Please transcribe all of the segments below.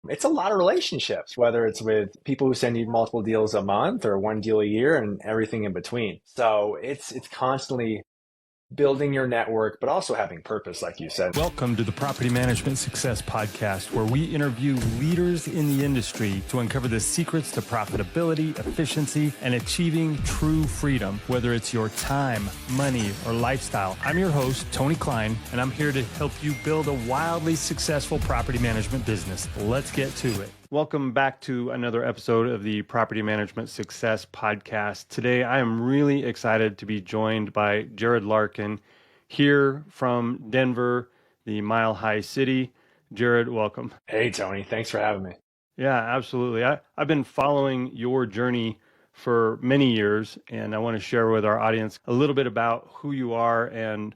It's a lot of relationships, whether it's with people who send you multiple deals a month or one deal a year and everything in between. So it's constantly building your network, but also having purpose, like you said. Welcome to the Property Management Success Podcast, where we interview leaders in the industry to uncover the secrets to profitability, efficiency, and achieving true freedom, whether it's your time, money, or lifestyle. I'm your host, Tony Klein, and I'm here to help you build a wildly successful property management business. Let's get to it. Welcome back to another episode of the Property Management Success Podcast. Today, I am really excited to be joined by Jared Larkin here from Denver, the Mile High City. Jared, welcome. Hey, Tony. Thanks for having me. Yeah, absolutely. I've been following your journey for many years, and I want to share with our audience a little bit about who you are and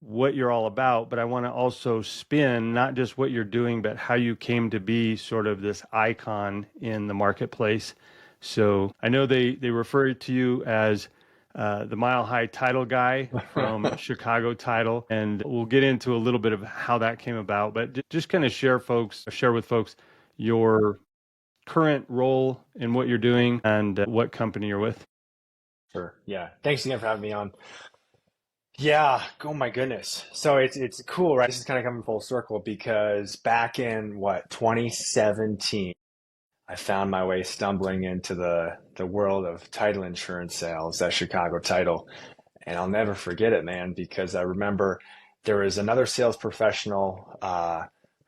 what you're all about, but I want to also spin not just what you're doing, but how you came to be sort of this icon in the marketplace. So I know they refer to you as the Mile High Title guy from Chicago Title, and we'll get into a little bit of how that came about, but just kind of share with folks your current role in what you're doing and what company you're with. Sure. Yeah. Thanks again for having me on. Yeah. Oh my goodness. So it's cool, right? This is kind of coming full circle because back in 2017, I found my way stumbling into the world of title insurance sales at Chicago Title. And I'll never forget it, man, because I remember there was another sales professional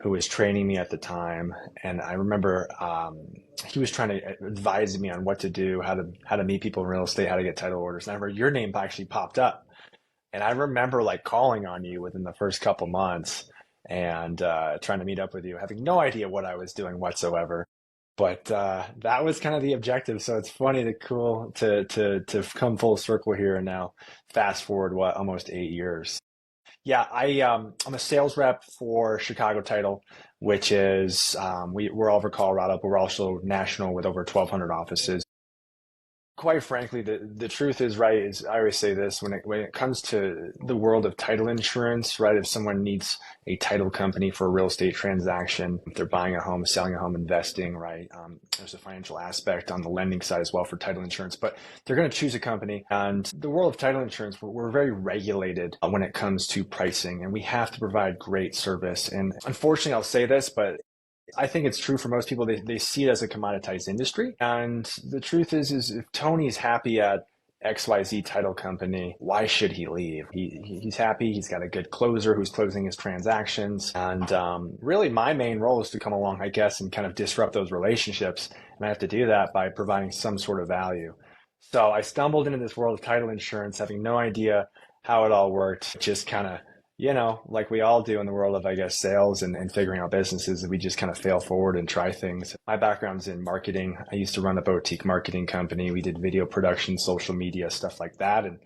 who was training me at the time, and I remember he was trying to advise me on what to do, how to meet people in real estate, how to get title orders. And I remember your name actually popped up, and I remember like calling on you within the first couple months and trying to meet up with you, having no idea what I was doing whatsoever. But that was kind of the objective. So it's funny to come full circle here and now fast forward almost 8 years. Yeah, I'm a sales rep for Chicago Title, which is we're all over Colorado, but we're also national with over 1,200 offices. Quite frankly, the truth is, right, is I always say this when it comes to the world of title insurance, right? If someone needs a title company for a real estate transaction, if they're buying a home, selling a home, investing, right? There's a financial aspect on the lending side as well for title insurance, but they're going to choose a company. And the world of title insurance, we're very regulated when it comes to pricing, and we have to provide great service. And unfortunately, I'll say this, but I think it's true for most people. They see it as a commoditized industry. And the truth is if Tony's happy at XYZ title company, why should he leave? He's happy. He's got a good closer who's closing his transactions. And really, my main role is to come along, I guess, and kind of disrupt those relationships. And I have to do that by providing some sort of value. So I stumbled into this world of title insurance, having no idea how it all worked, just kind of like we all do in the world of, I guess, sales and figuring out businesses, we just kind of fail forward and try things. My background's in marketing. I used to run a boutique marketing company. We did video production, social media, stuff like that. And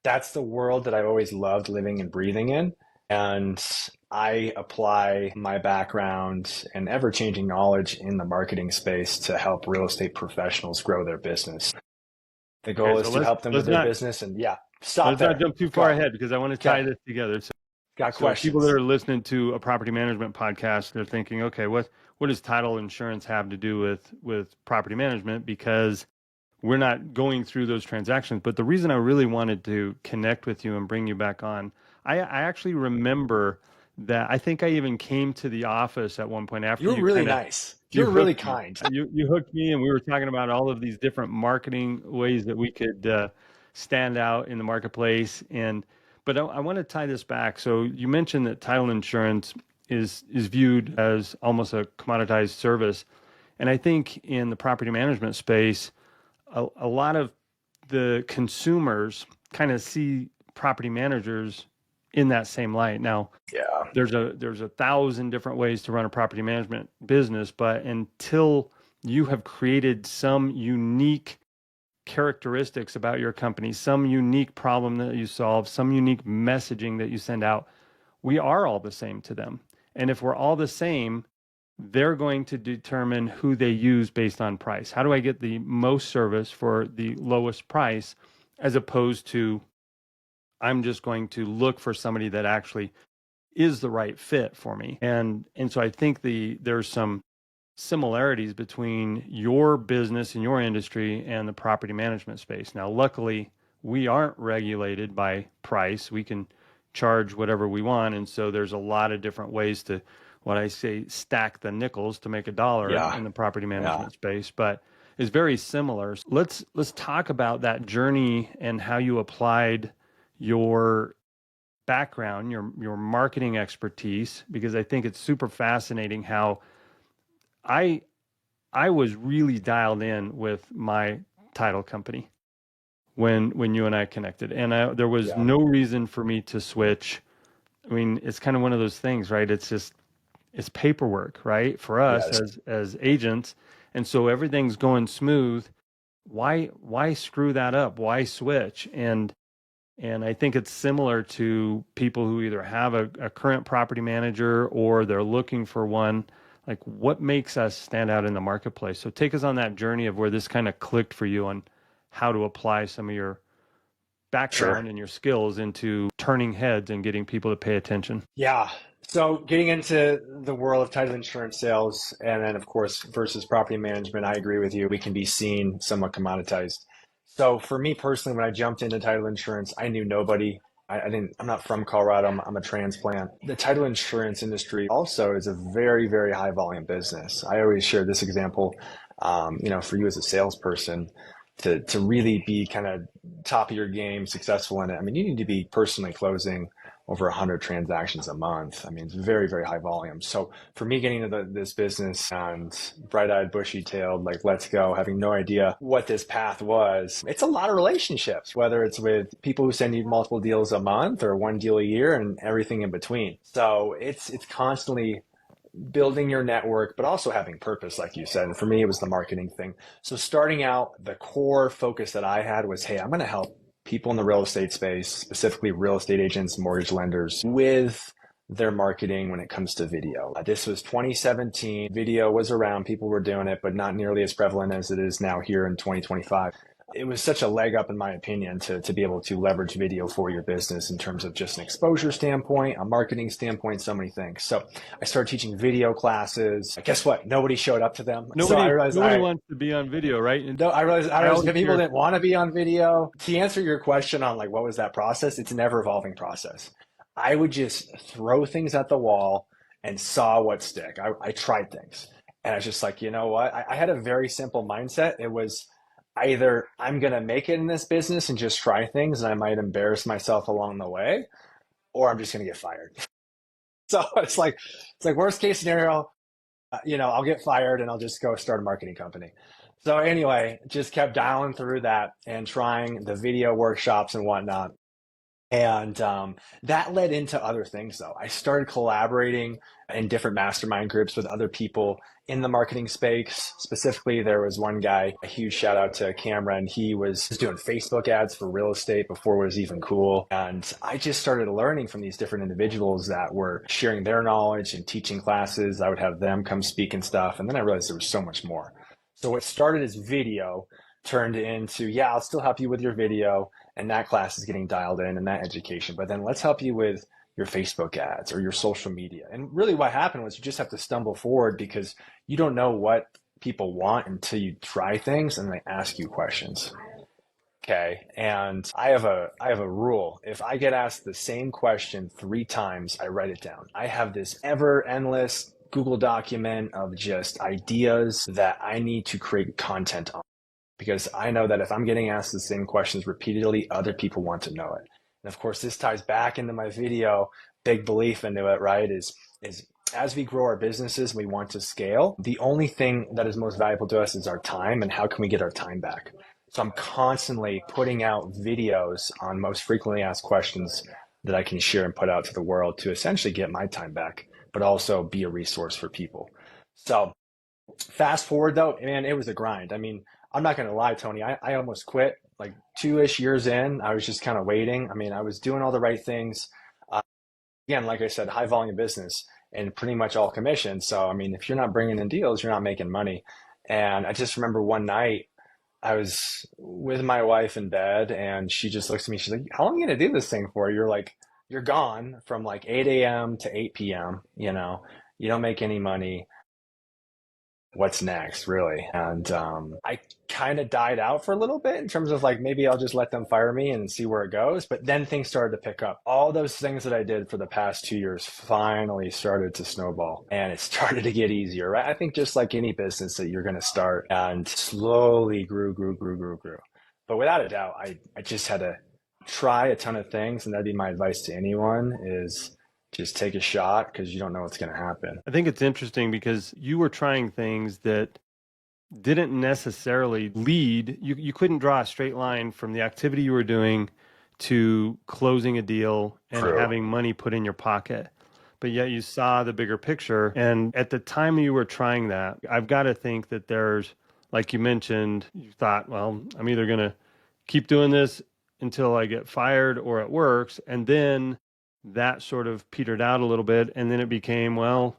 that's the world that I've always loved living and breathing in. And I apply my background and ever-changing knowledge in the marketing space to help real estate professionals grow their business. The goal is to help them with their business. And yeah, let's not jump too far ahead because I want to tie this together. Got So questions. people that are listening to a property management podcast, they're thinking, okay, what does title insurance have to do with property management? Because we're not going through those transactions. But the reason I really wanted to connect with you and bring you back on, I actually remember that I think I even came to the office at one point after You're really nice. You're really kind. You hooked me, and we were talking about all of these different marketing ways that we could stand out in the marketplace. But I want to tie this back. So you mentioned that title insurance is viewed as almost a commoditized service. And I think in the property management space, a lot of the consumers kind of see property managers in that same light. Now, yeah, there's a 1,000 different ways to run a property management business, but until you have created some unique characteristics about your company, some unique problem that you solve, some unique messaging that you send out, we are all the same to them. And if we're all the same, they're going to determine who they use based on price. How do I get the most service for the lowest price, as opposed to I'm just going to look for somebody that actually is the right fit for me. And so I think there's some similarities between your business and your industry and the property management space. Now, luckily, we aren't regulated by price. We can charge whatever we want. And so there's a lot of different ways to, what I say, stack the nickels to make a dollar Yeah. in the property Yeah. management space. But it's very similar. Let's talk about that journey and how you applied your background, your marketing expertise, because I think it's super fascinating how I I was really dialed in with my title company when you and I connected, and there was Yeah. no reason for me to switch. I mean, it's kind of one of those things, right? It's just it's paperwork, right, for us Yes. as agents, and so everything's going smooth. Why screw that up? Why switch? And I think it's similar to people who either have a current property manager or they're looking for one. Like, what makes us stand out in the marketplace? So take us on that journey of where this kind of clicked for you on how to apply some of your Sure. background and your skills into turning heads and getting people to pay attention. Yeah. So getting into the world of title insurance sales and then of course versus property management, I agree with you. We can be seen somewhat commoditized. So for me personally, when I jumped into title insurance, I knew nobody. I didn't, I'm not from Colorado. I'm a transplant. The title insurance industry also is a very, very high volume business. I always share this example, for you as a salesperson to really be kind of top of your game, successful in it. I mean, you need to be personally closing over 100 transactions a month. I mean, it's very, very high volume. So for me getting into this business and bright-eyed, bushy-tailed, like, let's go, having no idea what this path was, it's a lot of relationships, whether it's with people who send you multiple deals a month or one deal a year and everything in between. So it's constantly building your network, but also having purpose, like you said. And for me, it was the marketing thing. So starting out, the core focus that I had was, hey, I'm going to help people in the real estate space, specifically real estate agents, mortgage lenders, with their marketing when it comes to video. This was 2017. Video was around, people were doing it, but not nearly as prevalent as it is now here in 2025. It was such a leg up, in my opinion, to be able to leverage video for your business in terms of just an exposure standpoint, a marketing standpoint, so many things. So I started teaching video classes. Guess what? Nobody showed up to them. So I realized Nobody wants to be on video, right? And no, I I realized always that people hear, didn't want to be on video. To answer your question on like what was that process, it's an ever evolving process. I would just throw things at the wall and saw what stick. I tried things. And I was just like, you know what? I had a very simple mindset. It was either I'm going to make it in this business and just try things and I might embarrass myself along the way, or I'm just going to get fired. So it's like worst case scenario, I'll get fired and I'll just go start a marketing company. So anyway, just kept dialing through that and trying the video workshops and whatnot. And that led into other things, though. I started collaborating in different mastermind groups with other people in the marketing space. Specifically, there was one guy, a huge shout out to Cameron. He was doing Facebook ads for real estate before it was even cool. And I just started learning from these different individuals that were sharing their knowledge and teaching classes. I would have them come speak and stuff. And then I realized there was so much more. So what started as video turned into, yeah, I'll still help you with your video and that class is getting dialed in and that education. But then let's help you with your Facebook ads or your social media. And really what happened was you just have to stumble forward because you don't know what people want until you try things and they ask you questions. Okay. And I have a rule. If I get asked the same question 3 times, I write it down. I have this ever endless Google document of just ideas that I need to create content on because I know that if I'm getting asked the same questions repeatedly, other people want to know it. And of course, this ties back into my video, big belief into it, right? Is as we grow our businesses, we want to scale. The only thing that is most valuable to us is our time and how can we get our time back? So I'm constantly putting out videos on most frequently asked questions that I can share and put out to the world to essentially get my time back, but also be a resource for people. So fast forward though, man, it was a grind. I mean, I'm not going to lie, Tony. I almost quit like 2-ish years in. I was just kind of waiting. I mean, I was doing all the right things. Uh, Again, like I said, high volume business and pretty much all commission. So, I mean, if you're not bringing in deals, you're not making money. And I just remember one night I was with my wife in bed and she just looks at me. She's like, how long are you going to do this thing for? You're like, you're gone from like 8 a.m. to 8 p.m. You don't make any money. what's next, really. And I kind of died out for a little bit in terms of like maybe I'll just let them fire me and see where it goes. But then things started to pick up. All those things that I did for the past 2 years finally started to snowball, and it started to get easier, right? I think just like any business that you're going to start, and slowly grew. But without a doubt, I just had to try a ton of things, and that'd be my advice to anyone is just take a shot because you don't know what's going to happen. I think it's interesting because you were trying things that didn't necessarily lead, you couldn't draw a straight line from the activity you were doing to closing a deal and True. having money put in your pocket. But yet you saw the bigger picture. And at the time you were trying that, I've got to think that there's, like you mentioned, you thought, well, I'm either going to keep doing this until I get fired or it works. And then that sort of petered out a little bit. And then it became, well,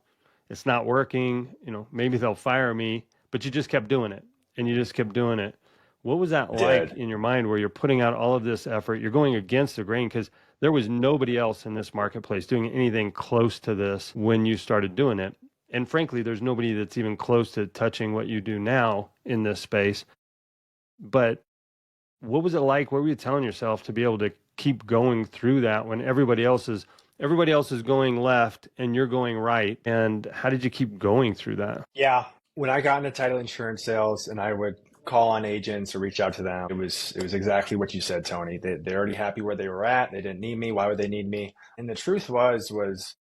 it's not working. Maybe they'll fire me, but you just kept doing it and you just kept doing it. What was that like Did. in your mind where you're putting out all of this effort? You're going against the grain because there was nobody else in this marketplace doing anything close to this when you started doing it. And frankly, there's nobody that's even close to touching what you do now in this space. But what was it like? What were you telling yourself to be able to keep going through that when everybody else is going left and you're going right? And how did you keep going through that? Yeah. When I got into title insurance sales and I would call on agents or reach out to them, it was exactly what you said, Tony. They're already happy where they were at. They didn't need me. Why would they need me? And the truth was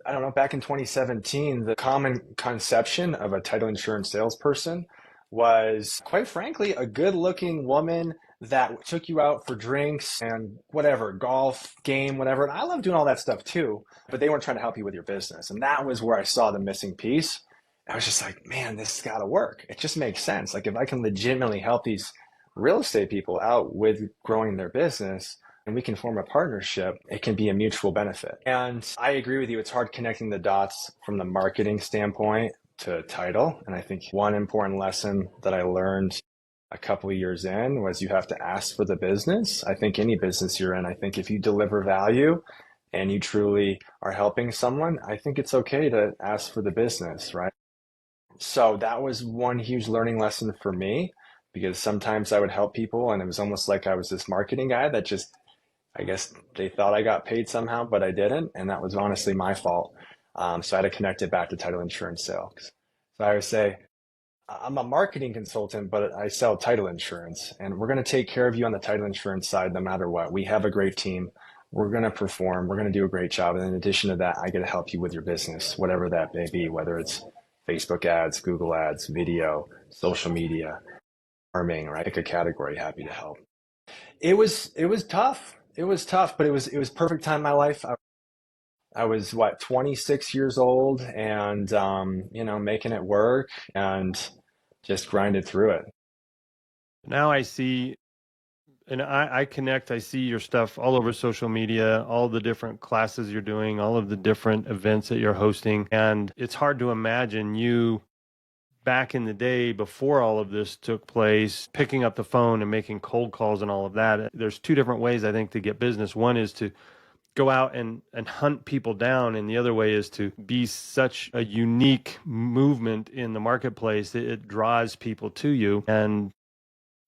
I don't know, back in 2017, the common conception of a title insurance salesperson was, quite frankly, a good looking woman that took you out for drinks and whatever, golf, game, whatever. And I love doing all that stuff too, but they weren't trying to help you with your business. And that was where I saw the missing piece. I was just like, man, this has got to work. It just makes sense. Like, if I can legitimately help these real estate people out with growing their business, and we can form a partnership, it can be a mutual benefit. And I agree with you. It's hard connecting the dots from the marketing standpoint to title. And I think one important lesson that I learned a couple of years in was you have to ask for the business. I think any business you're in, I think if you deliver value and you truly are helping someone, I think it's okay to ask for the business, right? So that was one huge learning lesson for me, because sometimes I would help people and it was almost like I was this marketing guy that just, I guess they thought I got paid somehow, but I didn't. And that was honestly my fault. So I had to connect it back to title insurance sales. So I would say, I'm a marketing consultant, but I sell title insurance, and we're going to take care of you on the title insurance side no matter what. We have a great team. We're going to perform. We're going to do a great job. And in addition to that, I get to help you with your business, whatever that may be, whether it's Facebook ads, Google ads, video, social media, farming, right? Pick a category, happy to help. It was tough. It was tough, but it was perfect time in my life. I was what, 26 years old, and making it work and just grinded through it. Now I see, and I connect, I see your stuff all over social media, all the different classes you're doing, all of the different events that you're hosting. And it's hard to imagine you back in the day before all of this took place, picking up the phone and making cold calls and all of that. There's two different ways, I think, to get business. One is to go out and hunt people down, and the other way is to be such a unique movement in the marketplace that it draws people to you. And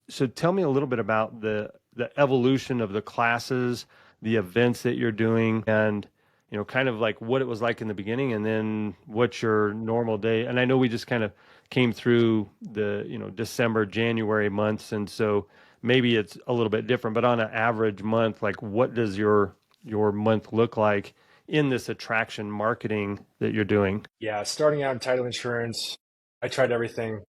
so tell me a little bit about the evolution of the classes, the events that you're doing, and kind of like what it was like in the beginning, and then what's your normal day. And I know we just kind of came through the December, January months, and so maybe it's a little bit different. But on an average month, like what does your month look like in this attraction marketing that you're doing? Yeah, starting out in title insurance, I tried everything.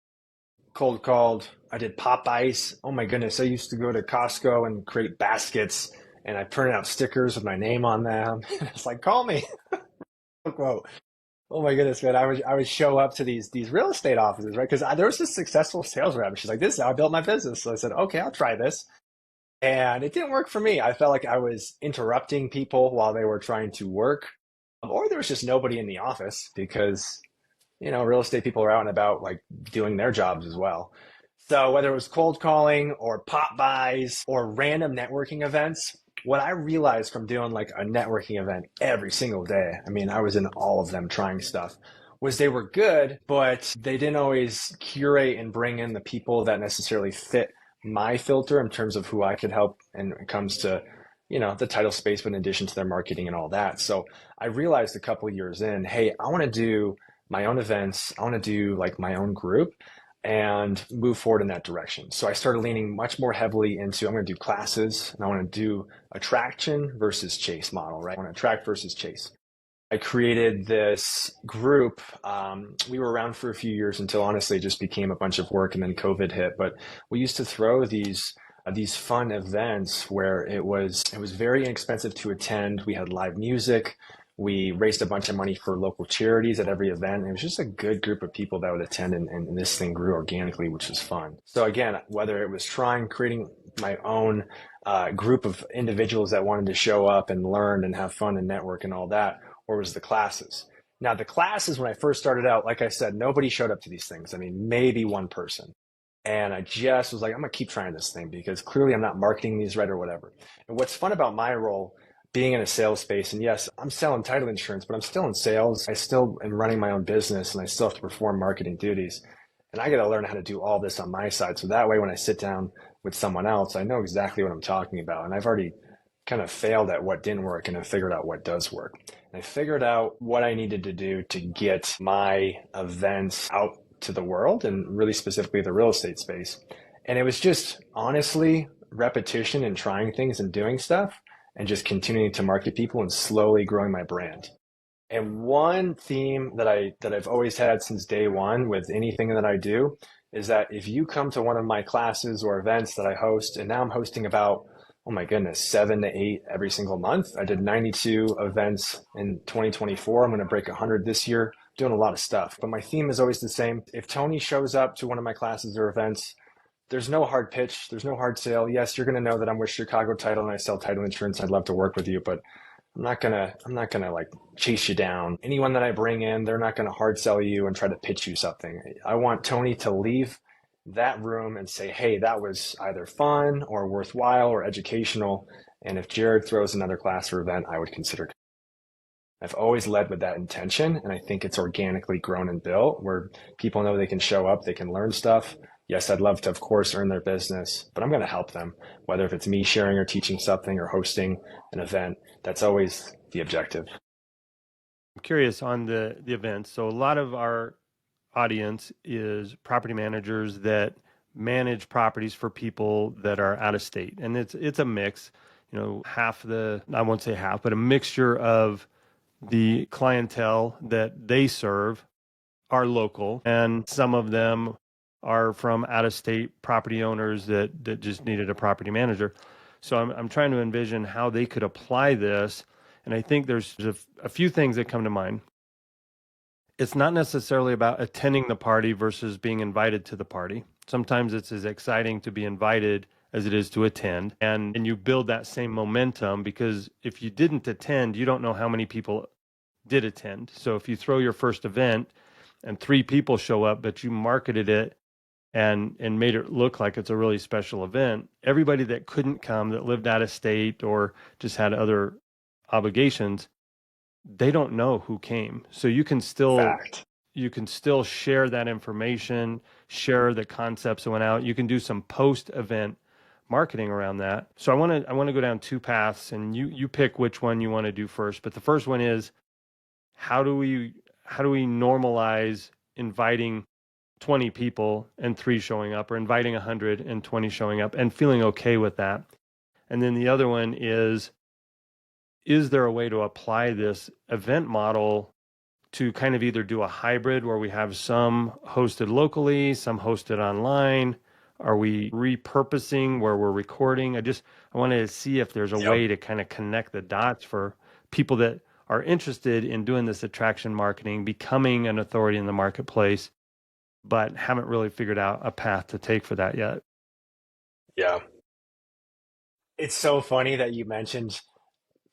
Cold called. I did pop ice. Oh my goodness. I used to go to Costco and create baskets, and I printed out stickers with my name on them. It's like, call me. Quote. Oh my goodness, man. I would show up to these real estate offices, right? Because there was this successful sales rep. She's like, this is how I built my business. So I said, okay, I'll try this. And it didn't work for me. I felt like I was interrupting people while they were trying to work, or there was just nobody in the office because real estate people are out and about, like doing their jobs as well. So whether it was cold calling or pop buys or random networking events, what I realized from doing like a networking event every single day, I mean, I was in all of them trying stuff, was they were good, but they didn't always curate and bring in the people that necessarily fit my filter in terms of who I could help and it comes to, the title space, but in addition to their marketing and all that. So I realized a couple of years in, hey, I want to do my own events. I want to do like my own group and move forward in that direction. So I started leaning much more heavily into I'm going to do classes and I want to do attraction versus chase model, right? I want to attract versus chase. I created this group. We were around for a few years until honestly it just became a bunch of work and then COVID hit. But we used to throw these fun events where it was very inexpensive to attend. We had live music. We raised a bunch of money for local charities at every event. It was just a good group of people that would attend, and this thing grew organically, which was fun. So again, whether it was creating my own group of individuals that wanted to show up and learn and have fun and network and all that, or was the classes. Now, the classes, when I first started out, like I said, nobody showed up to these things. I mean, maybe one person. And I just was like, I'm going to keep trying this thing because clearly I'm not marketing these right or whatever. And what's fun about my role being in a sales space, and yes, I'm selling title insurance, but I'm still in sales. I still am running my own business and I still have to perform marketing duties. And I got to learn how to do all this on my side. So that way, when I sit down with someone else, I know exactly what I'm talking about. And I've already kind of failed at what didn't work and I figured out what does work. And I figured out what I needed to do to get my events out to the world and really specifically the real estate space. And it was just honestly repetition and trying things and doing stuff and just continuing to market people and slowly growing my brand. And one theme that I've always had since day one with anything that I do is that if you come to one of my classes or events that I host, and now I'm hosting about, oh my goodness, 7 to 8 every single month. I did 92 events in 2024. I'm going to break 100 this year, doing a lot of stuff. But my theme is always the same. If Tony shows up to one of my classes or events, there's no hard pitch. There's no hard sale. Yes, you're going to know that I'm with Chicago Title and I sell title insurance. I'd love to work with you, but I'm not gonna like chase you down. Anyone that I bring in, they're not gonna hard sell you and try to pitch you something. I want Tony to leave that room and say, hey, that was either fun or worthwhile or educational. And if Jared throws another class or event, I would consider. I've always led with that intention, and I think it's organically grown and built where people know they can show up, they can learn stuff. Yes, I'd love to, of course, earn their business, but I'm going to help them, whether if it's me sharing or teaching something or hosting an event. That's always the objective. I'm curious on the events. So a lot of our audience is property managers that manage properties for people that are out of state. And it's a mix, I won't say half, but a mixture of the clientele that they serve are local, and some of them are from out-of-state property owners that just needed a property manager. So I'm trying to envision how they could apply this, and I think there's a few things that come to mind. It's not necessarily about attending the party versus being invited to the party. Sometimes it's as exciting to be invited as it is to attend, and you build that same momentum, because if you didn't attend, you don't know how many people did attend. So if you throw your first event and 3 people show up, but you marketed it and made it look like it's a really special event, everybody that couldn't come, that lived out of state or just had other obligations, they don't know who came. So you can still Fact. share that information, share the concepts that went out. You can do some post-event marketing around that. So I want to go down 2 paths, and you pick which one you want to do first. But the first one is, how do we normalize inviting 20 people and 3 showing up, or inviting 100 and 20 showing up and feeling okay with that? And then the other one is there a way to apply this event model to kind of either do a hybrid where we have some hosted locally, some hosted online? Are we repurposing where we're recording? I wanted to see if there's a way to kind of connect the dots for people that are interested in doing this attraction marketing, becoming an authority in the marketplace, but haven't really figured out a path to take for that yet. Yeah. It's so funny that you mentioned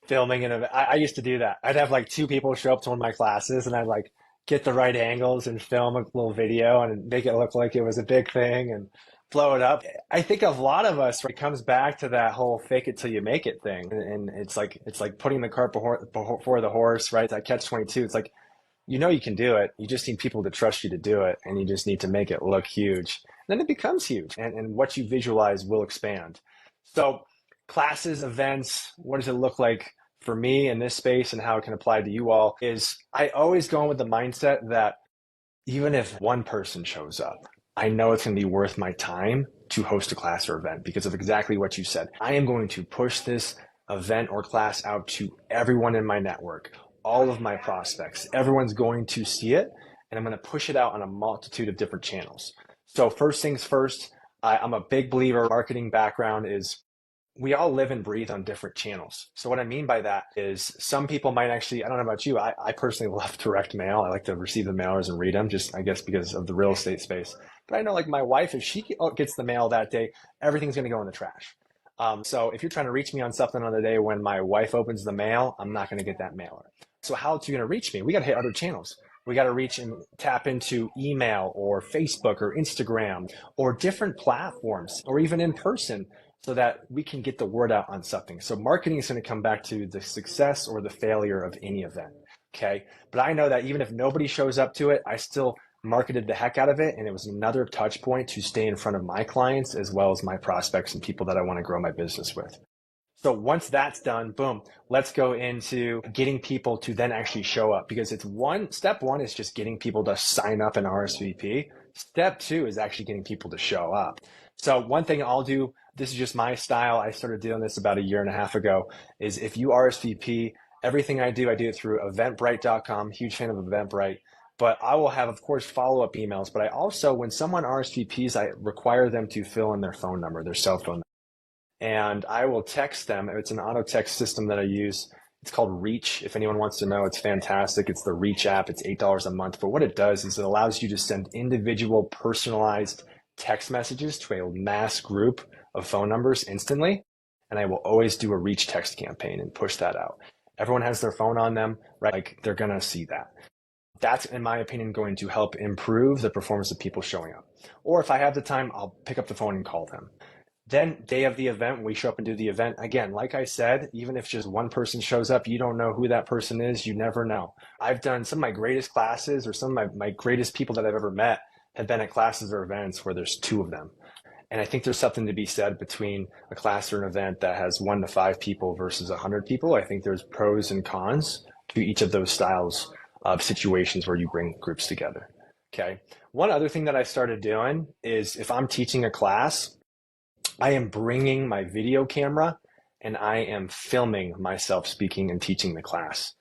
filming an event. I used to do that. I'd have like 2 people show up to one of my classes and I'd like get the right angles and film a little video and make it look like it was a big thing and blow it up. I think a lot of us, it comes back to that whole fake it till you make it thing. And it's like putting the cart before the horse, right? That catch 22. It's like you know you can do it. You just need people to trust you to do it, and you just need to make it look huge. Then it becomes huge, and what you visualize will expand. So, classes, events, what does it look like for me in this space and how it can apply to you all is I always go in with the mindset that even if one person shows up, I know it's going to be worth my time to host a class or event because of exactly what you said. I am going to push this event or class out to everyone in my network, all of my prospects. Everyone's going to see it, and I'm going to push it out on a multitude of different channels. So first things first, I'm a big believer. Marketing background is we all live and breathe on different channels. So what I mean by that is some people might actually, I don't know about you, I personally love direct mail. I like to receive the mailers and read them, just I guess because of the real estate space. But I know like my wife, if she gets the mail that day, everything's going to go in the trash. So if you're trying to reach me on something on the day when my wife opens the mail, I'm not going to get that mailer. So how are you going to reach me? We got to hit other channels. We got to reach and tap into email or Facebook or Instagram or different platforms or even in person so that we can get the word out on something. So marketing is going to come back to the success or the failure of any event. Okay. But I know that even if nobody shows up to it, I still marketed the heck out of it. And it was another touch point to stay in front of my clients as well as my prospects and people that I want to grow my business with. So once that's done, boom, let's go into getting people to then actually show up because step one is just getting people to sign up and RSVP. Step two is actually getting people to show up. So one thing I'll do, this is just my style. I started doing this about a year and a half ago, is if you RSVP, everything I do it through eventbrite.com. Huge fan of Eventbrite. But I will have, of course, follow-up emails. But I also, when someone RSVPs, I require them to fill in their phone number, their cell phone number. And I will text them. It's an auto text system that I use. It's called Reach. If anyone wants to know, it's fantastic. It's the Reach app. It's $8 a month. But what it does is it allows you to send individual personalized text messages to a mass group of phone numbers instantly. And I will always do a Reach text campaign and push that out. Everyone has their phone on them, right? Like they're going to see that. That's, in my opinion, going to help improve the performance of people showing up. Or if I have the time, I'll pick up the phone and call them. Then day of the event, we show up and do the event. Again, like I said, even if just one person shows up, you don't know who that person is. You never know. I've done some of my greatest classes or some of my greatest people that I've ever met have been at classes or events where there's two of them. And I think there's something to be said between a class or an event that has 1 to 5 people versus 100 people. I think there's pros and cons to each of those styles of situations where you bring groups together. Okay. One other thing that I started doing is if I'm teaching a class, I am bringing my video camera and I am filming myself speaking and teaching the class.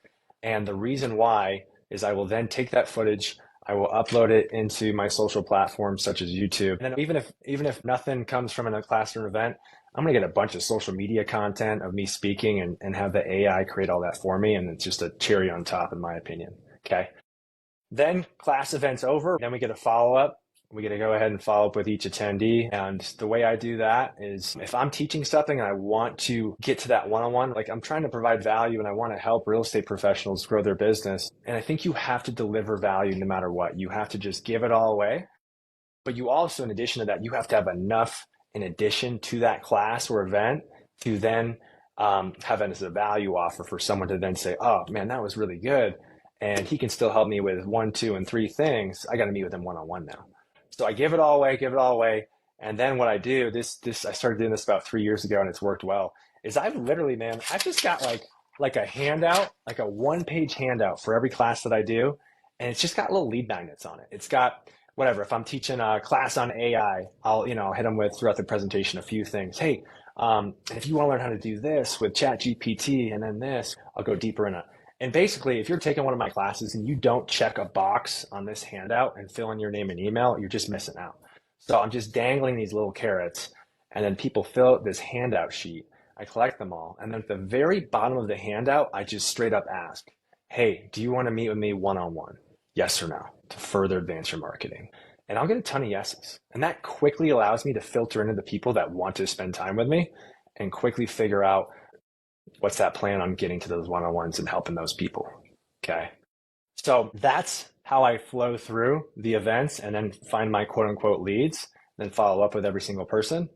And the reason why is I will then take that footage, I will upload it into my social platforms such as YouTube. And then even if nothing comes from a class or an event, I'm gonna get a bunch of social media content of me speaking and have the AI create all that for me. And it's just a cherry on top, in my opinion. Okay. Then class event's over, then we get a follow-up. We get to go ahead and follow up with each attendee. And the way I do that is if I'm teaching something and I want to get to that one-on-one, like I'm trying to provide value and I want to help real estate professionals grow their business. And I think you have to deliver value no matter what. You have to just give it all away. But you also, in addition to that, you have to have enough in addition to that class or event to then have it as a value offer for someone to then say, oh man, that was really good. And he can still help me with 1, 2, and 3 things. I got to meet with him one-on-one now. So I give it all away. And then what I do, I started doing this about 3 years ago and it's worked well, is I've just got like a handout, like a 1-page handout for every class that I do. And it's just got little lead magnets on it. It's got whatever, if I'm teaching a class on AI, I'll hit them with throughout the presentation, a few things. Hey, if you want to learn how to do this with Chat GPT and then this, I'll go deeper in it. And basically, if you're taking one of my classes and you don't check a box on this handout and fill in your name and email, you're just missing out. So I'm just dangling these little carrots and then people fill out this handout sheet. I collect them all. And then at the very bottom of the handout, I just straight up ask, hey, do you want to meet with me one-on-one? Yes or no, to further advance your marketing. And I'll get a ton of yeses. And that quickly allows me to filter into the people that want to spend time with me and quickly figure out what's that plan on getting to those one-on-ones and helping those people. Okay. So that's how I flow through the events and then find my quote unquote leads, then follow up with every single person.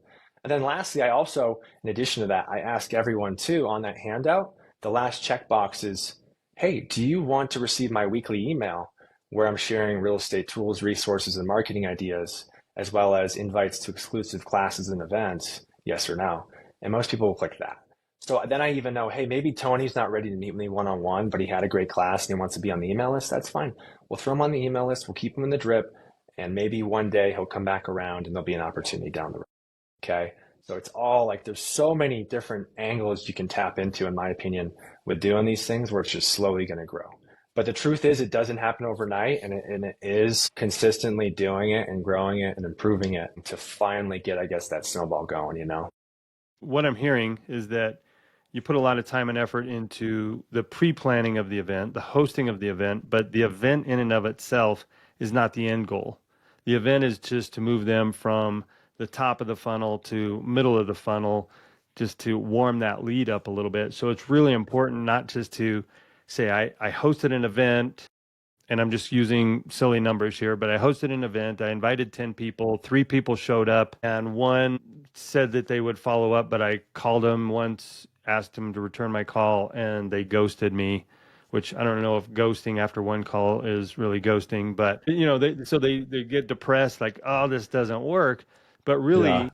And then lastly, I also, in addition to that, I ask everyone too on that handout, the last checkbox is, hey, do you want to receive my weekly email where I'm sharing real estate tools, resources, and marketing ideas, as well as invites to exclusive classes and events? Yes or no? And most people will click that. So then I even know, hey, maybe Tony's not ready to meet with me one on one, but he had a great class and he wants to be on the email list. That's fine. We'll throw him on the email list. We'll keep him in the drip. And maybe one day he'll come back around and there'll be an opportunity down the road. Okay. So it's all like there's so many different angles you can tap into, in my opinion, with doing these things where it's just slowly going to grow. But the truth is, it doesn't happen overnight, and it is consistently doing it and growing it and improving it to finally get, I guess, that snowball going, you know? What I'm hearing is that you put a lot of time and effort into the pre-planning of the event, the hosting of the event, but the event in and of itself is not the end goal. The event is just to move them from the top of the funnel to middle of the funnel, just to warm that lead up a little bit. So it's really important not just to say, I hosted an event, and I'm just using silly numbers here, but I hosted an event. I invited 10 people, 3 people showed up, and one said that they would follow up, but I called them once, asked them to return my call, and they ghosted me, which I don't know if ghosting after one call is really ghosting, but they get depressed, like, oh, this doesn't work. But Yeah. really,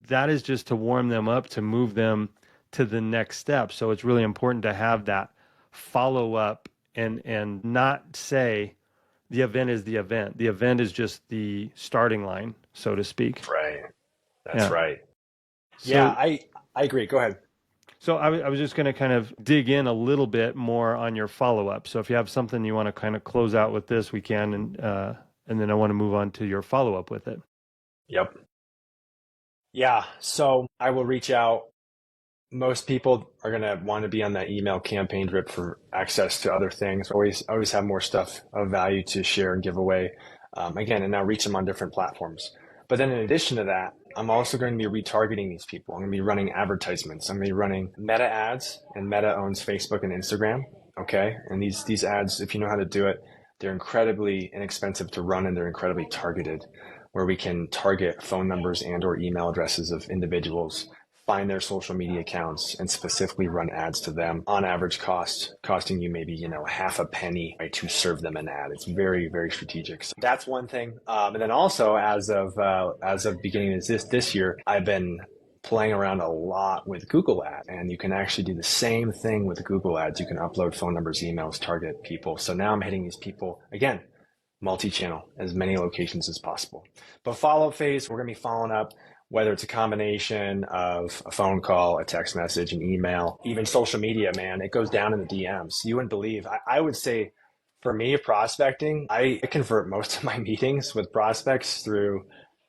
that is just to warm them up, to move them to the next step. So it's really important to have that follow up and not say the event is the event. The event is just the starting line, so to speak. Right. That's Yeah. right. Yeah, So I agree. Go ahead. I was just going to kind of dig in a little bit more on your follow up. So if you have something you want to kind of close out with this, we can, and then I want to move on to your follow up with it. Yep. Yeah. So I will reach out. Most people are going to want to be on that email campaign drip for access to other things. Always have more stuff of value to share and give away. Again, and now reach them on different platforms. But then in addition to that, I'm also going to be retargeting these people. I'm going to be running advertisements. I'm going to be running Meta ads, and Meta owns Facebook and Instagram. Okay. And these ads, if you know how to do it, they're incredibly inexpensive to run and they're incredibly targeted, where we can target phone numbers and or email addresses of individuals, find their social media accounts, and specifically run ads to them on average costing you maybe, half a penny, right, to serve them an ad. It's very, very strategic. So that's one thing. And then also as of beginning of this year, I've been playing around a lot with Google Ads, and you can actually do the same thing with Google Ads. You can upload phone numbers, emails, target people. So now I'm hitting these people again, multi-channel, as many locations as possible. But follow-up phase, we're going to be following up, whether it's a combination of a phone call, a text message, an email, even social media, man. It goes down in the DMs. You wouldn't believe. I would say for me, prospecting, I convert most of my meetings with prospects through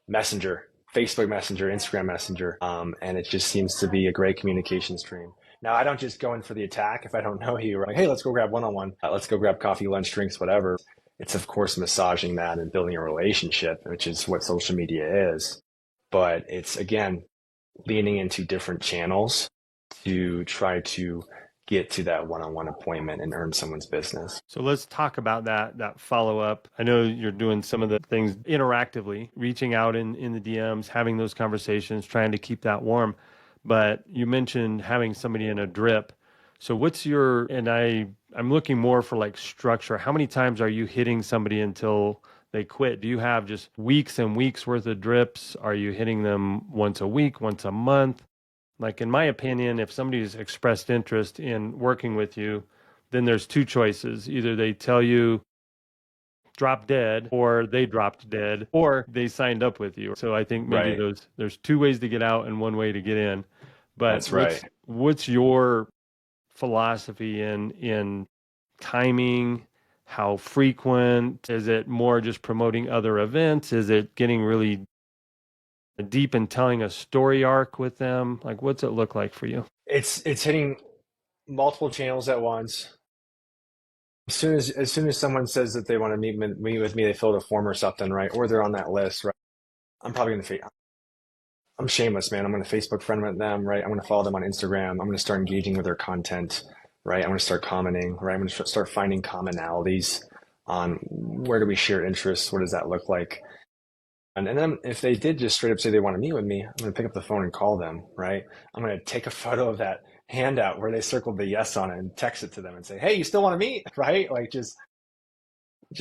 Messenger, Facebook Messenger, Instagram Messenger, and it just seems to be a great communication stream. Now, I don't just go in for the attack if I don't know you. We're like, hey, let's go grab one-on-one. Let's go grab coffee, lunch, drinks, whatever. It's, of course, massaging that and building a relationship, which is what social media is. But it's, again, leaning into different channels to try to get to that one-on-one appointment and earn someone's business. So let's talk about that follow up. I know you're doing some of the things interactively, reaching out in the DMs, having those conversations, trying to keep that warm. But you mentioned having somebody in a drip. So what's your, and I'm looking more for like structure. How many times are you hitting somebody until they quit? Do you have just weeks and weeks worth of drips? Are you hitting them once a week, once a month? Like, in my opinion, if somebody's expressed interest in working with you, then there's 2 choices. Either they tell you drop dead, or they dropped dead, or they signed up with you. So I think maybe Right. there's 2 ways to get out and 1 way to get in. But That's right. what's your philosophy in timing? How frequent? Is it more just promoting other events? Is it getting really deep in telling a story arc with them? Like, what's it look like for you? It's hitting multiple channels at once. As soon as someone says that they want to meet with me, they fill out a form or something, right? Or they're on that list, right? I'm probably gonna I'm shameless, man. I'm gonna Facebook friend with them, right? I'm gonna follow them on Instagram. I'm gonna start engaging with their content, right? I'm gonna start commenting, right? I'm gonna start finding commonalities on where do we share interests? What does that look like? And then if they did just straight up say they want to meet with me, I'm going to pick up the phone and call them, right? I'm going to take a photo of that handout where they circled the yes on it and text it to them and say, "Hey, you still want to meet?" Right? Like just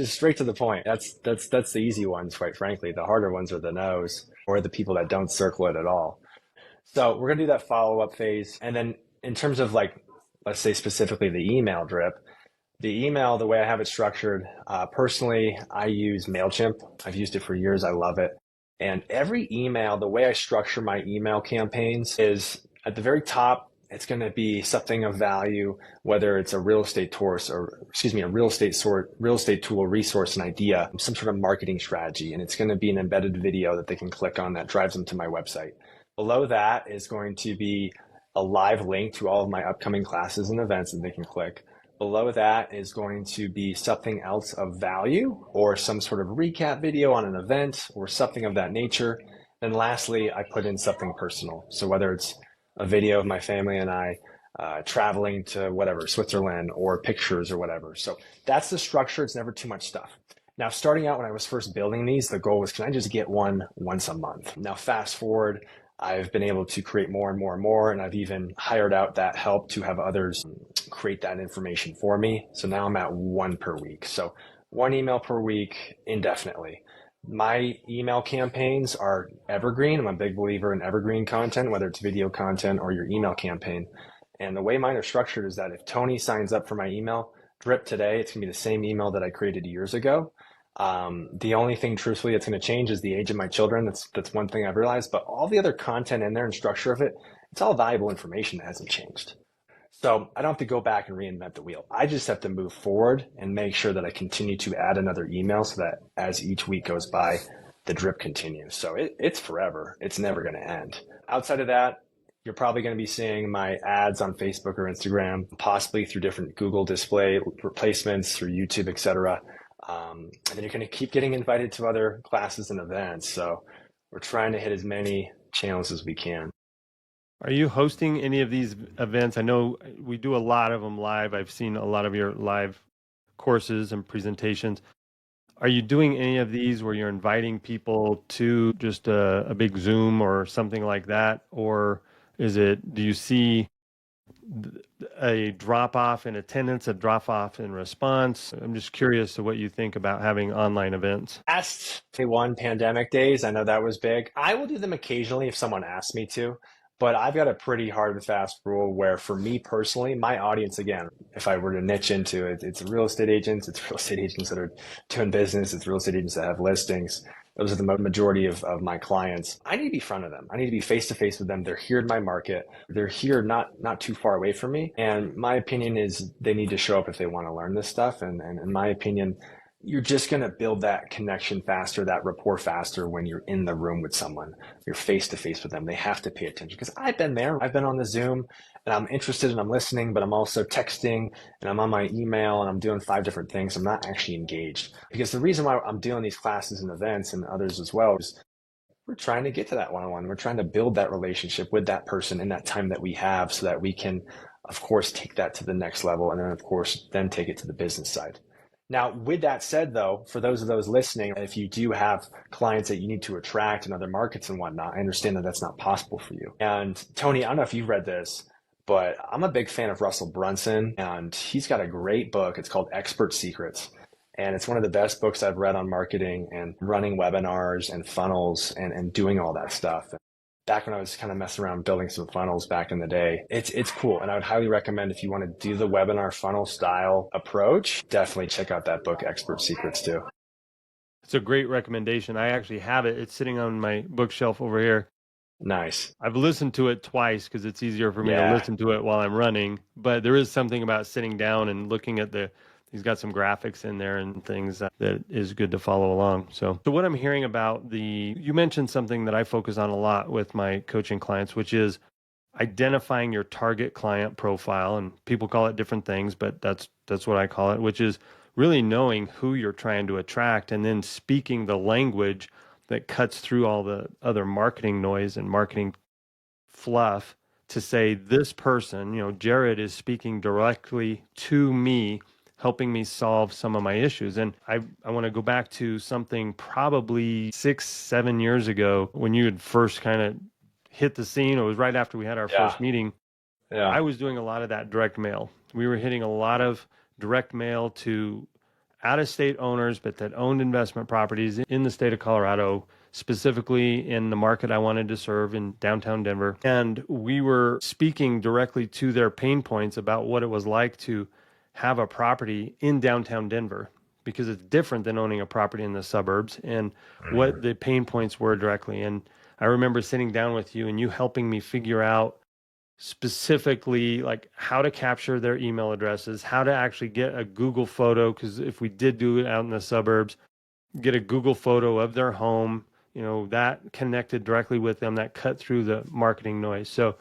straight to the point. That's the easy ones, quite frankly. The harder ones are the no's or the people that don't circle it at all. So we're gonna do that follow up phase, and then in terms of like, let's say specifically the email drip. The email, the way I have it structured, personally, I use MailChimp. I've used it for years. I love it. And every email, the way I structure my email campaigns is at the very top, it's going to be something of value, whether it's a real estate course or, excuse me, a real estate tool, resource, an idea, some sort of marketing strategy. And it's going to be an embedded video that they can click on that drives them to my website. Below that is going to be a live link to all of my upcoming classes and events that they can click. Below that is going to be something else of value or some sort of recap video on an event or something of that nature. Then lastly, I put in something personal. So whether it's a video of my family and I traveling to whatever, Switzerland, or pictures or whatever. So that's the structure. It's never too much stuff. Now, starting out when I was first building these, the goal was, can I just get one once a month? Now, fast forward, I've been able to create more and more and more, and I've even hired out that help to have others create that information for me. So now I'm at one per week. So one email per week indefinitely. My email campaigns are evergreen. I'm a big believer in evergreen content, whether it's video content or your email campaign. And the way mine are structured is that if Tony signs up for my email drip today, it's going to be the same email that I created years ago. The only thing, truthfully, that's going to change is the age of my children. That's one thing I've realized. But all the other content in there and structure of it, it's all valuable information that hasn't changed. So I don't have to go back and reinvent the wheel. I just have to move forward and make sure that I continue to add another email so that as each week goes by, the drip continues. So it's forever. It's never going to end. Outside of that, you're probably going to be seeing my ads on Facebook or Instagram, possibly through different Google display replacements, through YouTube, etc. And then you're going to keep getting invited to other classes and events. So we're trying to hit as many channels as we can. Are you hosting any of these events? I know we do a lot of them live. I've seen a lot of your live courses and presentations. Are you doing any of these where you're inviting people to just a big Zoom or something like that? Or do you see a drop off in attendance, a drop off in response? I'm just curious to what you think about having online events. Last one pandemic days, I know that was big. I will do them occasionally if someone asks me to, but I've got a pretty hard and fast rule where for me personally, my audience, again, if I were to niche into it, it's real estate agents, it's real estate agents that are doing business, it's real estate agents that have listings. Those are the majority of my clients. I need to be in front of them. I need to be face to face with them. They're here in my market. They're here not too far away from me. And my opinion is they need to show up if they want to learn this stuff. And in my opinion, you're just going to build that connection faster, that rapport faster when you're in the room with someone. You're face to face with them. They have to pay attention because I've been there. I've been on the Zoom and I'm interested and I'm listening, but I'm also texting and I'm on my email and I'm doing 5 different things. I'm not actually engaged because the reason why I'm doing these classes and events and others as well is we're trying to get to that one-on-one. We're trying to build that relationship with that person in that time that we have so that we can, of course, take that to the next level. And then, of course, then take it to the business side. Now, with that said, though, for those of those listening, if you do have clients that you need to attract in other markets and whatnot, I understand that that's not possible for you. And Tony, I don't know if you've read this, but I'm a big fan of Russell Brunson, and he's got a great book. It's called Expert Secrets. And it's one of the best books I've read on marketing and running webinars and funnels and doing all that stuff. Back when I was kind of messing around building some funnels back in the day, it's cool. And I would highly recommend if you want to do the webinar funnel style approach, definitely check out that book, Expert Secrets, too. It's a great recommendation. I actually have it. It's sitting on my bookshelf over here. Nice. I've listened to it twice because it's easier for me to listen to it while I'm running. But there is something about sitting down and looking at he's got some graphics in there and things that is good to follow along. So what I'm hearing about you mentioned something that I focus on a lot with my coaching clients, which is identifying your target client profile. And people call it different things, but that's what I call it, which is really knowing who you're trying to attract and then speaking the language that cuts through all the other marketing noise and marketing fluff to say, this person, Jared is speaking directly to me, helping me solve some of my issues. And I want to go back to something probably 6-7 years ago when you had first kind of hit the scene. It was right after we had our first meeting. Yeah. I was doing a lot of that direct mail. We were hitting a lot of direct mail to out of state owners, but that owned investment properties in the state of Colorado, specifically in the market I wanted to serve in downtown Denver. And we were speaking directly to their pain points about what it was like to have a property in downtown Denver, because it's different than owning a property in the suburbs, and what Mhm. the pain points were directly. And I remember sitting down with you and you helping me figure out specifically like how to capture their email addresses, how to actually get a Google photo. Because if we did do it out in the suburbs, get a Google photo of their home, that connected directly with them, that cut through the marketing noise. So,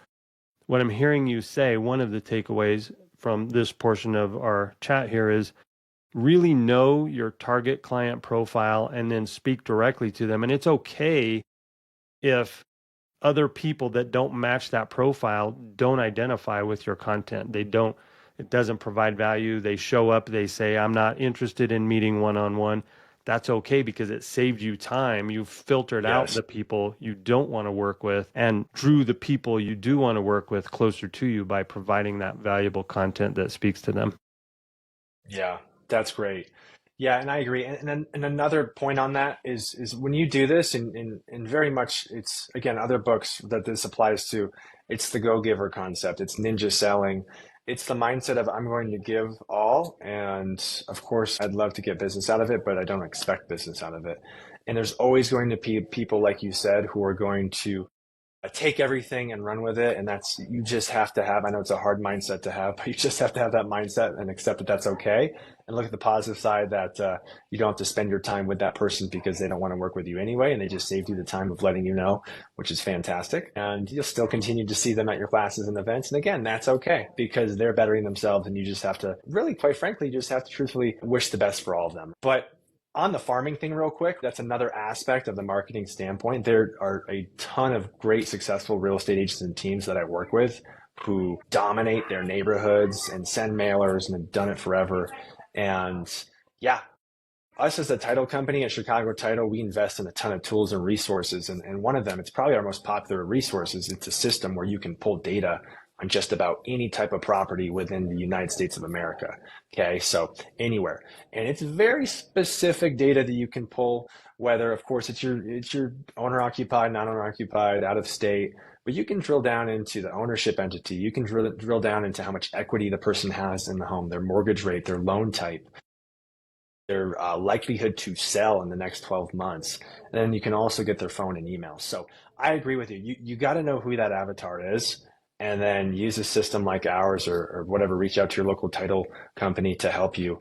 what I'm hearing you say, one of the takeaways from this portion of our chat here is really know your target client profile and then speak directly to them. And it's okay if other people that don't match that profile don't identify with your content. It doesn't provide value. They show up, they say, I'm not interested in meeting one on one. That's okay, because it saved you time. You've filtered out Yes. the people you don't want to work with and drew the people you do want to work with closer to you by providing that valuable content that speaks to them. Yeah, that's great. Yeah, and I agree. And another point on that is when you do this, and very much it's again other books that this applies to. It's the go-giver concept. It's ninja selling. It's the mindset of I'm going to give all, and of course I'd love to get business out of it, but I don't expect business out of it. And there's always going to be people, like you said, who are going to take everything and run with it. And that's, you just have to have, I know it's a hard mindset to have, but you just have to have that mindset and accept that that's okay. And look at the positive side that you don't have to spend your time with that person because they don't want to work with you anyway. And they just saved you the time of letting you know, which is fantastic. And you'll still continue to see them at your classes and events. And again, that's okay because they're bettering themselves. And you just have to really, quite frankly, you just have to truthfully wish the best for all of them. But on the farming thing real quick, that's another aspect of the marketing standpoint. There are a ton of great successful real estate agents and teams that I work with who dominate their neighborhoods and send mailers and have done it forever. And yeah, us as a title company at Chicago Title, we invest in a ton of tools and resources. And one of them, it's probably our most popular resources. It's a system where you can pull data on just about any type of property within the United States of America. Okay, so anywhere. And it's very specific data that you can pull, whether of course it's your owner occupied, non-owner occupied, out of state, but you can drill down into the ownership entity. You can drill down into how much equity the person has in the home, their mortgage rate, their loan type, their likelihood to sell in the next 12 months. And then you can also get their phone and email. So I agree with you. You got to know who that avatar is and then use a system like ours or whatever, reach out to your local title company to help you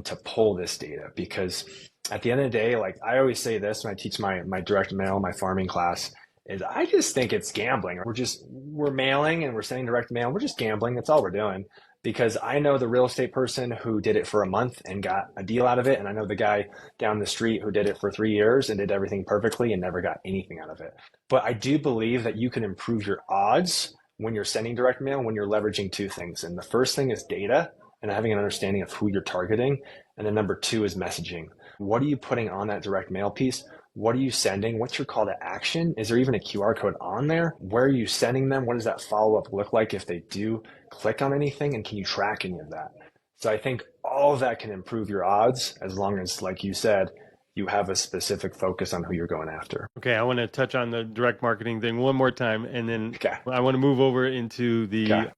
to pull this data. Because at the end of the day, like I always say this when I teach my direct mail, my farming class, is I just think it's gambling. We're mailing and we're sending direct mail. We're just gambling. That's all we're doing because I know the real estate person who did it for a month and got a deal out of it. And I know the guy down the street who did it for 3 years and did everything perfectly and never got anything out of it. But I do believe that you can improve your odds when you're sending direct mail, when you're leveraging two things. And the first thing is data and having an understanding of who you're targeting. And then number two is messaging. What are you putting on that direct mail piece? What are you sending? What's your call to action? Is there even a QR code on there? Where are you sending them? What does that follow up look like if they do click on anything? And can you track any of that? So I think all of that can improve your odds as long as, like you said, you have a specific focus on who you're going after. Okay, I want to touch on the direct marketing thing one more time, and then Okay. I want to move over into Okay. the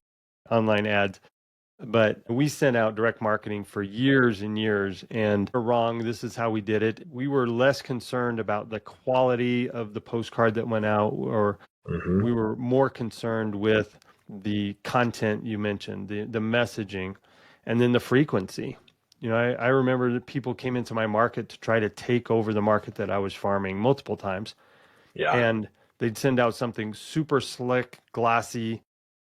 online ads. But we sent out direct marketing for years and years, and we're wrong. This is how we did it. We were less concerned about the quality of the postcard that went out, or Mm-hmm. we were more concerned with the content you mentioned, the messaging, and then the frequency. I remember that people came into my market to try to take over the market that I was farming multiple times, Yeah. and they'd send out something super slick, glossy,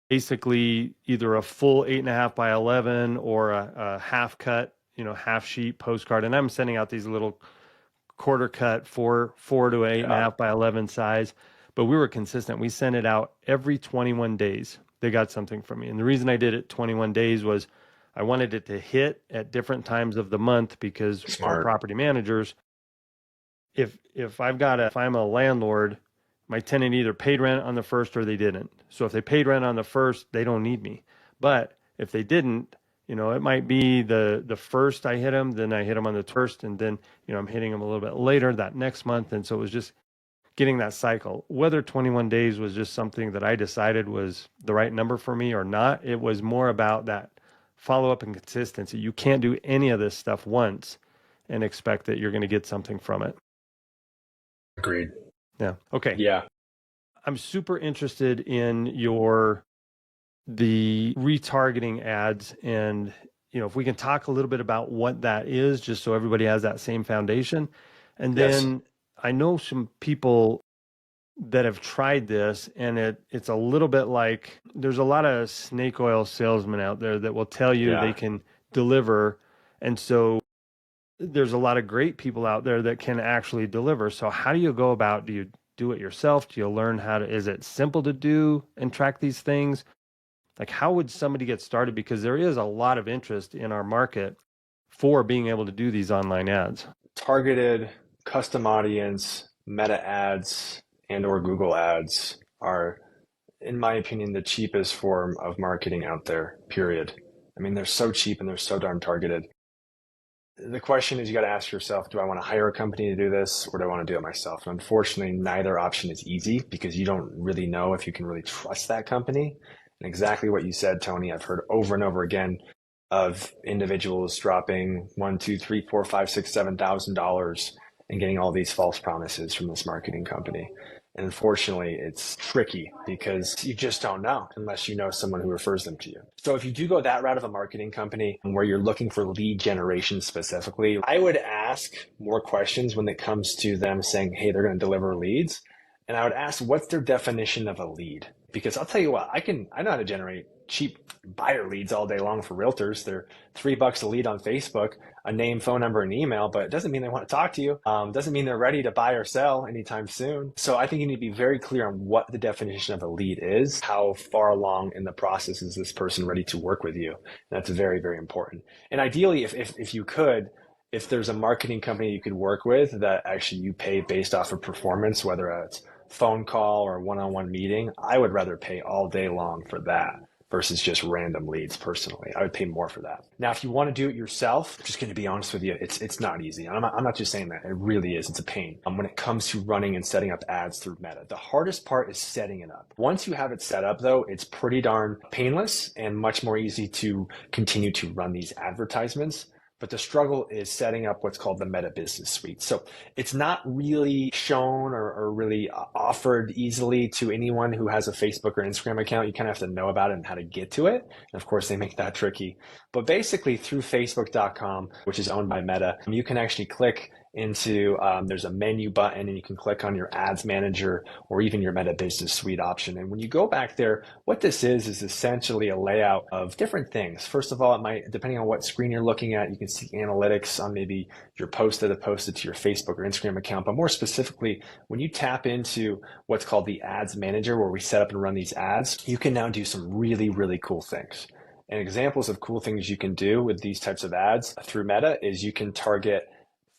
basically either a full 8.5 by 11 or a half cut, half sheet postcard. And I'm sending out these little quarter cut four to eight and a Yeah. half by 11 size. But we were consistent. We sent it out every 21 days. They got something from me. And the reason I did it 21 days was I wanted it to hit at different times of the month, because our Smart. property managers, if I'm a landlord, my tenant either paid rent on the first or they didn't. So if they paid rent on the first, they don't need me. But if they didn't, it might be the first I hit them, then I hit them on the first, and then I'm hitting them a little bit later that next month, and so it was just getting that cycle. Whether 21 days was just something that I decided was the right number for me or not, it was more about that follow up and consistency. You can't do any of this stuff once and expect that you're going to get something from it. Agreed. Yeah. Okay. Yeah. I'm super interested in the retargeting ads, and if we can talk a little bit about what that is, just so everybody has that same foundation. And Yes. then I know some people that have tried this, and it's a little bit like there's a lot of snake oil salesmen out there that will tell you they can deliver. And so there's a lot of great people out there that can actually deliver. So how do you go about, do you do it yourself? Do you learn is it simple to do and track these things? Like, how would somebody get started? Because there is a lot of interest in our market for being able to do these online ads. Targeted, custom audience, meta ads, and or Google ads are, in my opinion, the cheapest form of marketing out there, period. I mean, they're so cheap and they're so darn targeted. The question is, you got to ask yourself, do I want to hire a company to do this, or do I want to do it myself? And unfortunately, neither option is easy because you don't really know if you can really trust that company. And exactly what you said, Tony, I've heard over and over again of individuals dropping $1, $2, $3, $4, $5, $6, $7,000 and getting all these false promises from this marketing company. And unfortunately, it's tricky because you just don't know unless you know someone who refers them to you. So if you do go that route of a marketing company where you're looking for lead generation specifically, I would ask more questions when it comes to them saying, hey, they're going to deliver leads. And I would ask, what's their definition of a lead? Because I'll tell you what, I know how to generate cheap buyer leads all day long for realtors. They're $3 a lead on Facebook, a name, phone number, and email, but it doesn't mean they want to talk to you. Doesn't mean they're ready to buy or sell anytime soon. So I think you need to be very clear on what the definition of a lead is. How far along in the process is this person ready to work with you? And that's very, very important. And ideally, if you could, if there's a marketing company you could work with that actually you pay based off of performance, whether it's phone call or one-on-one meeting, I would rather pay all day long for that versus just random leads. Personally, I would pay more for that. Now, if you want to do it yourself, I'm just going to be honest with you, it's not easy. I'm not just saying that. It really is. It's a pain. When it comes to running and setting up ads through Meta, the hardest part is setting it up. Once you have it set up, though, it's pretty darn painless and much more easy to continue to run these advertisements. But the struggle is setting up what's called the Meta Business Suite. So it's not really shown or really offered easily to anyone who has a Facebook or Instagram account. You kind of have to know about it and how to get to it. And of course, they make that tricky. But basically, through Facebook.com, which is owned by Meta, you can actually click into, there's a menu button and you can click on your ads manager or even your Meta Business Suite option. And when you go back there, what this is essentially a layout of different things. First of all, it might, depending on what screen you're looking at, you can see analytics on maybe your post that have posted to your Facebook or Instagram account. But more specifically, when you tap into what's called the ads manager, where we set up and run these ads, you can now do some really, really cool things. And examples of cool things you can do with these types of ads through Meta is you can target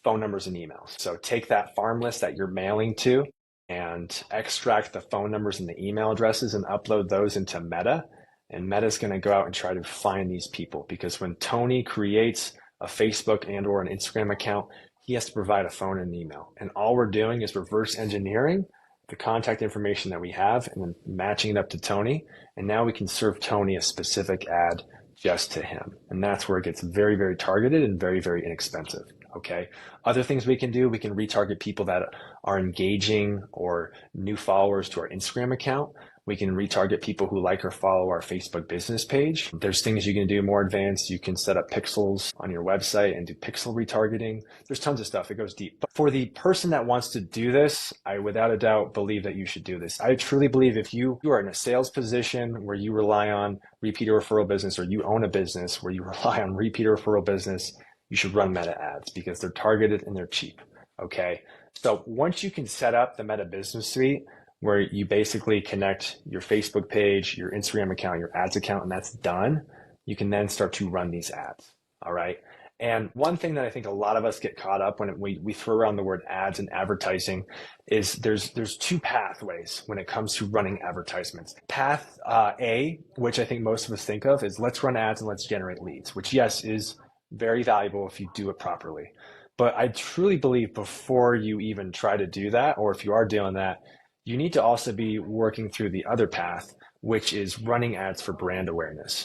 phone numbers and emails. So take that farm list that you're mailing to and extract the phone numbers and the email addresses and upload those into Meta. And Meta's going to go out and try to find these people, because when Tony creates a Facebook and or an Instagram account, he has to provide a phone and an email. And all we're doing is reverse engineering the contact information that we have and then matching it up to Tony. And now we can serve Tony a specific ad just to him. And that's where it gets very, very targeted and very, very inexpensive. Okay. Other things we can do, we can retarget people that are engaging or new followers to our Instagram account. We can retarget people who like or follow our Facebook business page. There's things you can do more advanced. You can set up pixels on your website and do pixel retargeting. There's tons of stuff. It goes deep. But for the person that wants to do this, I without a doubt believe that you should do this. I truly believe if you are in a sales position where you rely on repeat referral business, or you own a business where you rely on repeat referral business, you should run Meta ads because they're targeted and they're cheap. Okay. So once you can set up the Meta Business Suite, where you basically connect your Facebook page, your Instagram account, your ads account, and that's done, you can then start to run these ads. All right. And one thing that I think a lot of us get caught up when we throw around the word ads and advertising is there's two pathways when it comes to running advertisements. Path A, which I think most of us think of, is let's run ads and let's generate leads, which yes is very valuable if you do it properly. But I truly believe before you even try to do that, or if you are doing that, you need to also be working through the other path, which is running ads for brand awareness.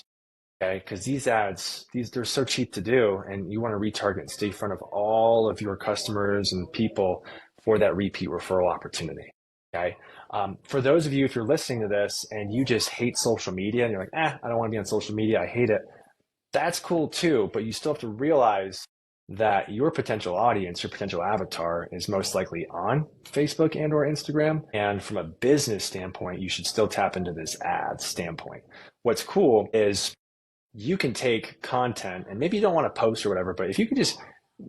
Okay, because these ads, they're so cheap to do, and you want to retarget and stay in front of all of your customers and people for that repeat referral opportunity. Okay, for those of you, if you're listening to this and you just hate social media and you're like, I don't want to be on social media, I hate it. That's cool too, but you still have to realize that your potential audience, your potential avatar is most likely on Facebook and or Instagram. And from a business standpoint, you should still tap into this ad standpoint. What's cool is you can take content and maybe you don't want to post or whatever, but if you can just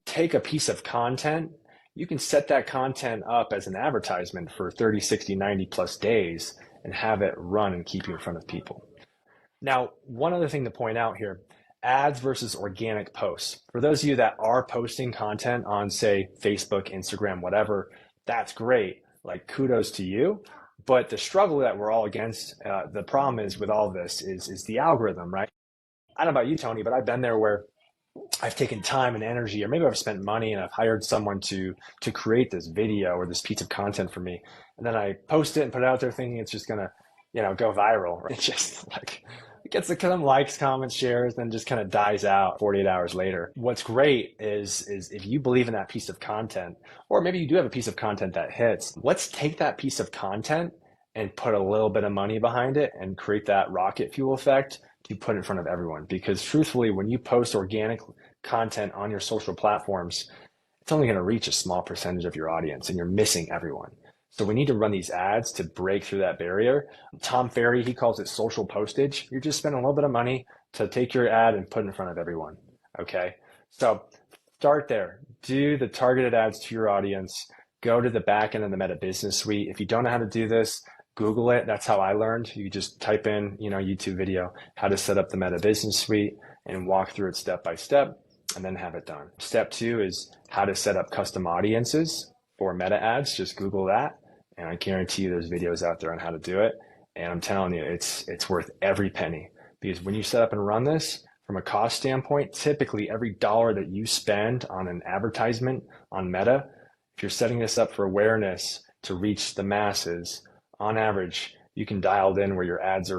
take a piece of content, you can set that content up as an advertisement for 30, 60, 90 plus days and have it run and keep you in front of people. Now, one other thing to point out here, ads versus organic posts. For those of you that are posting content on, say, Facebook, Instagram, whatever, that's great. Like, kudos to you. But the struggle that we're all against, the problem is with all of this is the algorithm, right? I don't know about you, Tony, but I've been there where I've taken time and energy, or maybe I've spent money and I've hired someone to create this video or this piece of content for me, and then I post it and put it out there thinking it's just gonna, go viral. It just like it gets some likes, comments, shares, then just kind of dies out 48 hours later. What's great is if you believe in that piece of content, or maybe you do have a piece of content that hits, let's take that piece of content and put a little bit of money behind it and create that rocket fuel effect to put in front of everyone. Because truthfully, when you post organic content on your social platforms, it's only going to reach a small percentage of your audience and you're missing everyone. So we need to run these ads to break through that barrier. Tom Ferry, he calls it social postage. You're just spending a little bit of money to take your ad and put it in front of everyone. Okay. So start there. Do the targeted ads to your audience. Go to the back end of the Meta Business Suite. If you don't know how to do this, Google it. That's how I learned. You just type in, YouTube video, how to set up the Meta Business Suite and walk through it step by step and then have it done. Step 2 is how to set up custom audiences for meta ads. Just Google that. And I guarantee you there's videos out there on how to do it. And I'm telling you, it's worth every penny, because when you set up and run this from a cost standpoint, typically every dollar that you spend on an advertisement on Meta, if you're setting this up for awareness to reach the masses, on average, you can dial it in where your ads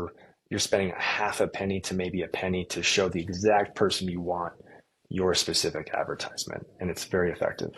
you're spending a half a penny to maybe a penny to show the exact person you want your specific advertisement. And it's very effective.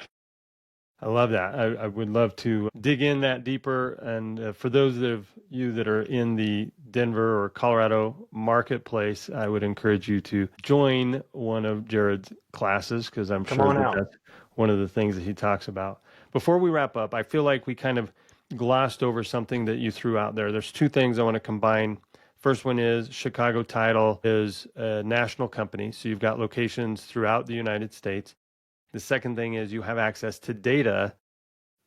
I love that. I would love to dig in that deeper. And for those of you that are in the Denver or Colorado marketplace, I would encourage you to join one of Jared's classes, because I'm sure that's one of the things that he talks about. Before we wrap up, I feel like we kind of glossed over something that you threw out there. There's two things I want to combine. First one is Chicago Title is a national company, so you've got locations throughout the United States. The second thing is you have access to data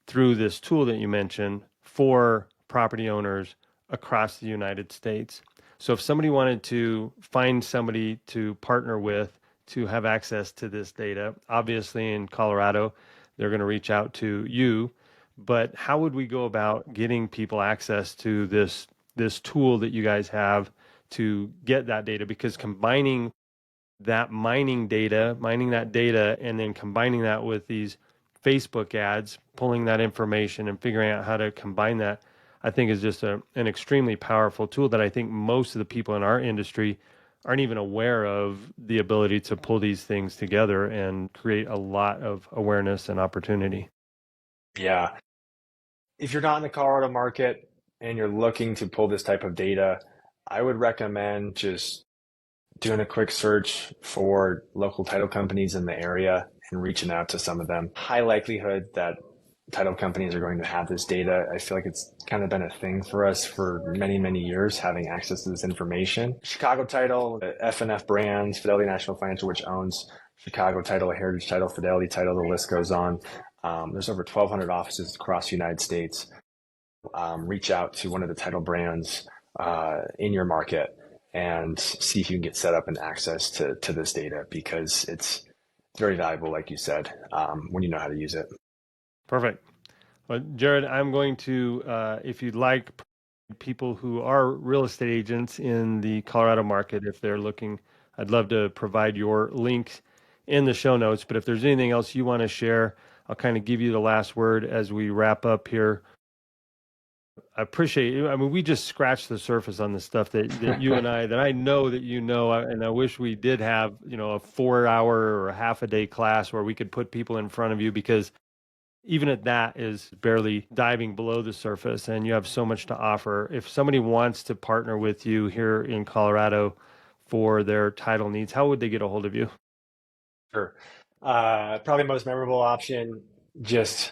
through this tool that you mentioned for property owners across the United States. So if somebody wanted to find somebody to partner with to have access to this data, obviously in Colorado, they're going to reach out to you. But how would we go about getting people access to this tool that you guys have to get that data? Because combining mining that data, and then combining that with these Facebook ads, pulling that information and figuring out how to combine that, I think is just an extremely powerful tool that I think most of the people in our industry aren't even aware of the ability to pull these things together and create a lot of awareness and opportunity. Yeah. If you're not in the Colorado market and you're looking to pull this type of data, I would recommend just doing a quick search for local title companies in the area and reaching out to some of them. High likelihood that title companies are going to have this data. I feel like it's kind of been a thing for us for many, many years, having access to this information. Chicago Title, F&F Brands, Fidelity National Financial, which owns Chicago Title, Heritage Title, Fidelity Title, the list goes on. There's over 1,200 offices across the United States. Reach out to one of the title brands in your market and see if you can get set up and access to this data, because It's very valuable, like you said, when you know how to use it. Perfect. Well, Jared, I'm going to, if you'd like, people who are real estate agents in the Colorado market, if they're looking, I'd love to provide your links in the show notes. But if there's anything else you want to share, I'll kind of give you the last word as we wrap up here. I appreciate you. I mean, we just scratched the surface on the stuff that you and I, that I know that you know, and I wish we did have, a 4 hour or a half a day class where we could put people in front of you, because even at that is barely diving below the surface, and you have so much to offer. If somebody wants to partner with you here in Colorado for their title needs, how would they get a hold of you? Sure. Probably most memorable option, just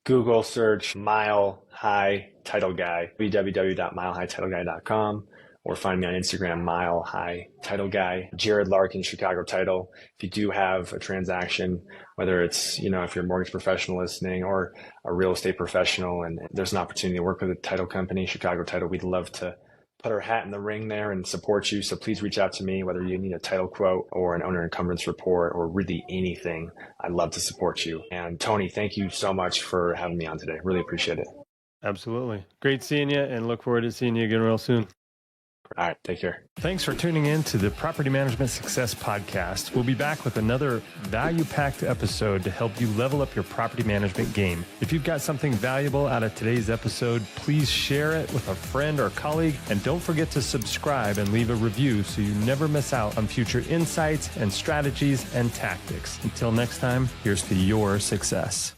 Google search Mile High Title Guy, www.milehighhtitleguy.com, or find me on Instagram, Mile High Title Guy. Jared Larkin, Chicago Title. If you do have a transaction, whether it's, if you're a mortgage professional listening or a real estate professional, and there's an opportunity to work with a title company, Chicago Title, we'd love to put our hat in the ring there and support you. So please reach out to me, whether you need a title quote or an owner encumbrance report or really anything. I'd love to support you. And Tony, thank you so much for having me on today. Really appreciate it. Absolutely. Great seeing you, and look forward to seeing you again real soon. All right, take care. Thanks for tuning in to the Property Management Success Podcast. We'll be back with another value-packed episode to help you level up your property management game. If you've got something valuable out of today's episode, please share it with a friend or colleague, and don't forget to subscribe and leave a review so you never miss out on future insights and strategies and tactics. Until next time, here's to your success.